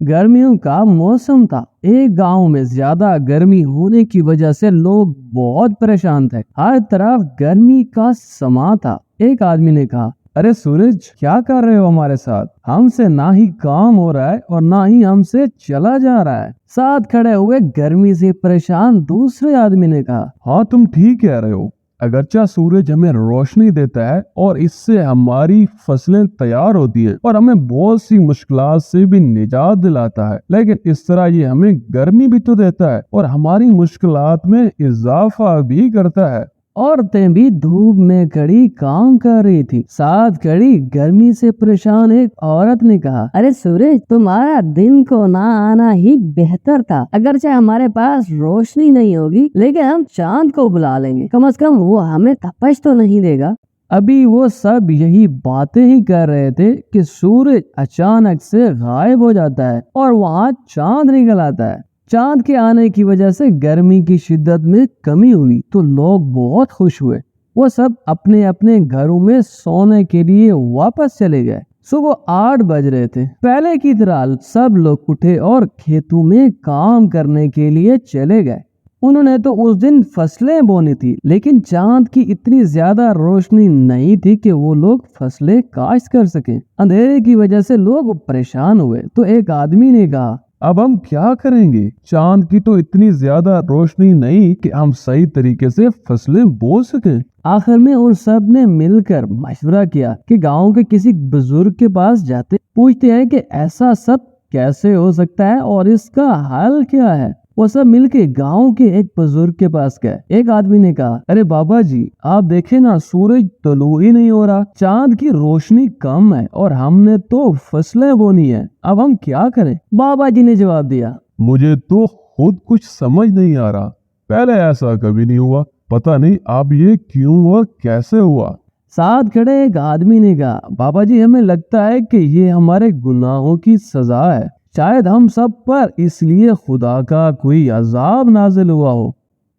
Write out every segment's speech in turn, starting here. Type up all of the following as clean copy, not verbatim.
گرمیوں کا موسم تھا۔ ایک گاؤں میں زیادہ گرمی ہونے کی وجہ سے لوگ بہت پریشان تھے۔ ہر طرف گرمی کا سما تھا۔ ایک آدمی نے کہا، ارے سورج، کیا کر رہے ہو ہمارے ساتھ؟ ہم سے نہ ہی کام ہو رہا ہے اور نہ ہی ہم سے چلا جا رہا ہے۔ ساتھ کھڑے ہوئے گرمی سے پریشان دوسرے آدمی نے کہا، ہاں تم ٹھیک کہہ رہے ہو، اگرچہ سورج ہمیں روشنی دیتا ہے اور اس سے ہماری فصلیں تیار ہوتی ہیں اور ہمیں بہت سی مشکلات سے بھی نجات دلاتا ہے، لیکن اس طرح یہ ہمیں گرمی بھی تو دیتا ہے اور ہماری مشکلات میں اضافہ بھی کرتا ہے۔ عورتیں بھی دھوپ میں کھڑی کام کر رہی تھی۔ ساتھ کھڑی گرمی سے پریشان ایک عورت نے کہا، ارے سورج، تمہارا دن کو نہ آنا ہی بہتر تھا۔ اگرچہ ہمارے پاس روشنی نہیں ہوگی لیکن ہم چاند کو بلا لیں گے، کم از کم وہ ہمیں تپش تو نہیں دے گا۔ ابھی وہ سب یہی باتیں ہی کر رہے تھے کہ سورج اچانک سے غائب ہو جاتا ہے اور وہاں چاند نکل آتا ہے۔ چاند کے آنے کی وجہ سے گرمی کی شدت میں کمی ہوئی تو لوگ بہت خوش ہوئے۔ وہ سب اپنے اپنے گھروں میں سونے کے لیے واپس چلے گئے۔ صبح 8 بج رہے تھے۔ پہلے کی طرح سب لوگ اٹھے اور کھیتوں میں کام کرنے کے لیے چلے گئے۔ انہوں نے تو اس دن فصلیں بونی تھی، لیکن چاند کی اتنی زیادہ روشنی نہیں تھی کہ وہ لوگ فصلیں کاشت کر سکیں۔ اندھیرے کی وجہ سے لوگ پریشان ہوئے تو ایک آدمی نے کہا، اب ہم کیا کریں گے؟ چاند کی تو اتنی زیادہ روشنی نہیں کہ ہم صحیح طریقے سے فصلیں بو سکیں۔ آخر میں ان سب نے مل کر مشورہ کیا کہ گاؤں کے کسی بزرگ کے پاس جاتے، پوچھتے ہیں کہ ایسا سب کیسے ہو سکتا ہے اور اس کا حل کیا ہے۔ وہ سب مل کے گاؤں کے ایک بزرگ کے پاس گئے۔ ایک آدمی نے کہا، ارے بابا جی، آپ دیکھیں نا، سورج طلوع ہی نہیں ہو رہا، چاند کی روشنی کم ہے اور ہم نے تو فصلیں بونی ہے، اب ہم کیا کریں؟ بابا جی نے جواب دیا، مجھے تو خود کچھ سمجھ نہیں آ رہا، پہلے ایسا کبھی نہیں ہوا، پتہ نہیں اب یہ کیوں اور کیسے ہوا۔ ساتھ کھڑے ایک آدمی نے کہا، بابا جی، ہمیں لگتا ہے کہ یہ ہمارے گناہوں کی سزا ہے، شاید ہم سب پر اس لیے خدا کا کوئی عذاب نازل ہوا ہو۔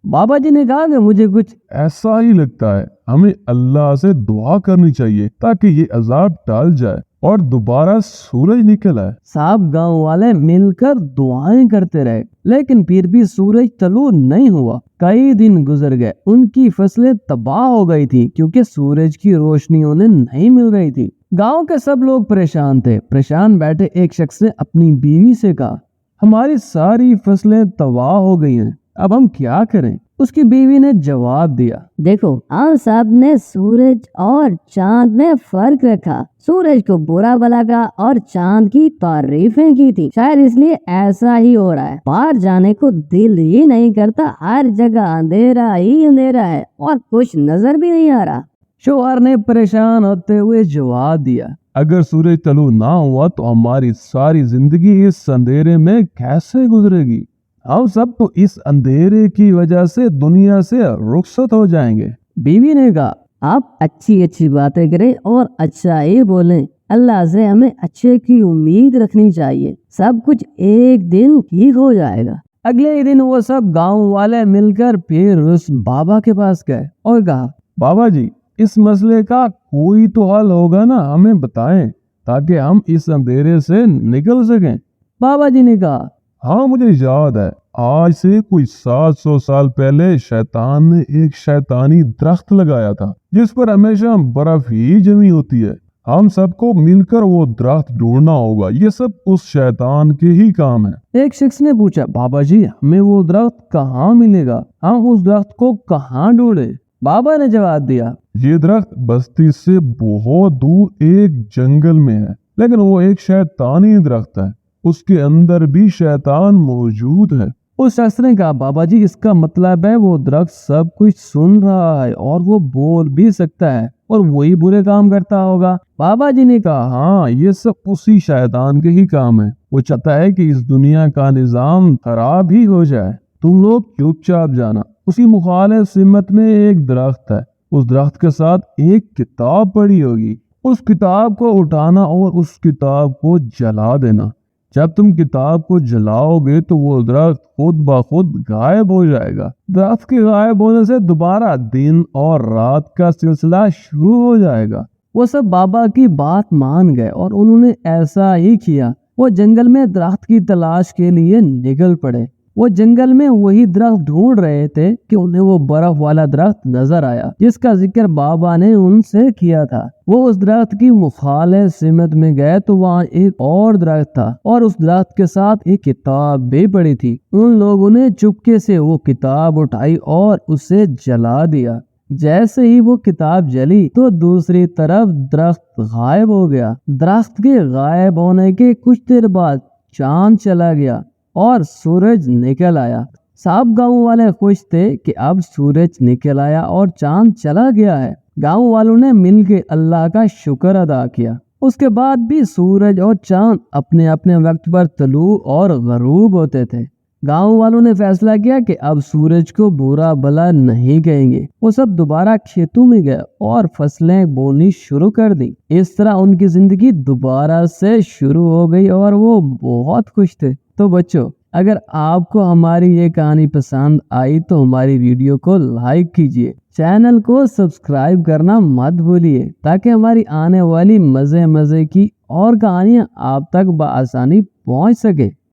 بابا جی نے کہا کہ مجھے کچھ ایسا ہی لگتا ہے، ہمیں اللہ سے دعا کرنی چاہیے تاکہ یہ عذاب ٹال جائے اور دوبارہ سورج نکل آئے۔ سب گاؤں والے مل کر دعائیں کرتے رہے لیکن پھر بھی سورج طلوع نہیں ہوا۔ کئی دن گزر گئے، ان کی فصلیں تباہ ہو گئی تھی کیونکہ سورج کی روشنی انہیں نہیں مل رہی تھی۔ گاؤں کے سب لوگ پریشان تھے۔ پریشان بیٹھے ایک شخص نے اپنی بیوی سے کہا، ہماری ساری فصلیں تباہ ہو گئی ہیں، اب ہم کیا کریں؟ اس کی بیوی نے جواب دیا، دیکھو، ہم سب نے سورج اور چاند میں فرق رکھا، سورج کو برا بلا کہا اور چاند کی تعریفیں کی تھی، شاید اس لیے ایسا ہی ہو رہا ہے، باہر جانے کو دل ہی نہیں کرتا، ہر جگہ اندھیرا ہی اندھیرا ہے اور کچھ نظر بھی نہیں آ رہا۔ شوہر نے پریشان ہوتے ہوئے جواب دیا، اگر سورج طلوع نہ ہوا تو ہماری ساری زندگی اس اندھیرے میں کیسے گزرے گی؟ ہم سب تو اس اندھیرے کی وجہ سے دنیا سے رخصت ہو جائیں گے۔ بیوی نے کہا، آپ اچھی باتیں کریں اور اچھا ہی بولیں، اللہ سے ہمیں اچھے کی امید رکھنی چاہیے، سب کچھ ایک دن ٹھیک ہو جائے گا۔ اگلے دن وہ سب گاؤں والے مل کر پھر اس بابا کے پاس گئے اور کہا، بابا جی، اس مسئلے کا کوئی تو حل ہوگا نا، ہمیں بتائیں تاکہ ہم اس اندھیرے سے نکل سکیں۔ بابا جی نے کہا، ہاں مجھے یاد ہے، آج سے کوئی 700 سال پہلے شیطان نے ایک شیطانی درخت لگایا تھا جس پر ہمیشہ برف ہی جمی ہوتی ہے، ہم سب کو مل کر وہ درخت ڈھونڈنا ہوگا، یہ سب اس شیطان کے ہی کام ہے۔ ایک شخص نے پوچھا، بابا جی، ہمیں وہ درخت کہاں ملے گا؟ ہم اس درخت کو کہاں ڈھونڈے؟ بابا نے جواب دیا، یہ درخت بستی سے بہت دور ایک جنگل میں ہے، لیکن وہ ایک شیطانی درخت ہے، اس کے اندر بھی شیطان موجود ہے۔ اس شخص نے کہا، بابا جی، اس کا مطلب ہے وہ درخت سب کچھ سن رہا ہے اور وہ بول بھی سکتا ہے اور وہی برے کام کرتا ہوگا۔ بابا جی نے کہا، ہاں، یہ سب اسی شیطان کے ہی کام ہے، وہ چاہتا ہے کہ اس دنیا کا نظام خراب ہی ہو جائے، تم لوگ چپ چاپ جانا۔ اسی مخالف سمت میں ایک درخت ہے، اس درخت کے ساتھ ایک کتاب پڑی ہوگی، اس کتاب کو اٹھانا اور اس کتاب کو جلا دینا، جب تم کتاب کو جلاؤ گے تو وہ درخت خود بخود غائب ہو جائے گا، درخت کے غائب ہونے سے دوبارہ دن اور رات کا سلسلہ شروع ہو جائے گا۔ وہ سب بابا کی بات مان گئے اور انہوں نے ایسا ہی کیا۔ وہ جنگل میں درخت کی تلاش کے لیے نکل پڑے۔ وہ جنگل میں وہی درخت ڈھونڈ رہے تھے کہ انہیں وہ برف والا درخت نظر آیا جس کا ذکر بابا نے ان سے کیا تھا۔ وہ اس درخت کی مخالف سمت میں گئے تو وہاں ایک اور درخت تھا اور اس درخت کے ساتھ ایک کتاب بھی پڑی تھی۔ ان لوگوں نے چپکے سے وہ کتاب اٹھائی اور اسے جلا دیا۔ جیسے ہی وہ کتاب جلی تو دوسری طرف درخت غائب ہو گیا۔ درخت کے غائب ہونے کے کچھ دیر بعد چاند چلا گیا اور سورج نکل آیا۔ سب گاؤں والے خوش تھے کہ اب سورج نکل آیا اور چاند چلا گیا ہے۔ گاؤں والوں نے مل کے اللہ کا شکر ادا کیا۔ اس کے بعد بھی سورج اور چاند اپنے اپنے وقت پر طلوع اور غروب ہوتے تھے۔ گاؤں والوں نے فیصلہ کیا کہ اب سورج کو برا بھلا نہیں کہیں گے۔ وہ سب دوبارہ کھیتوں میں گئے اور فصلیں بونی شروع کر دی۔ اس طرح ان کی زندگی دوبارہ سے شروع ہو گئی اور وہ بہت خوش تھے۔ تو بچوں، اگر آپ کو ہماری یہ کہانی پسند آئی تو ہماری ویڈیو کو لائک کیجیے، چینل کو سبسکرائب کرنا مت بھولیے تاکہ ہماری آنے والی مزے کی اور کہانیاں آپ تک بآسانی پہنچ سکے۔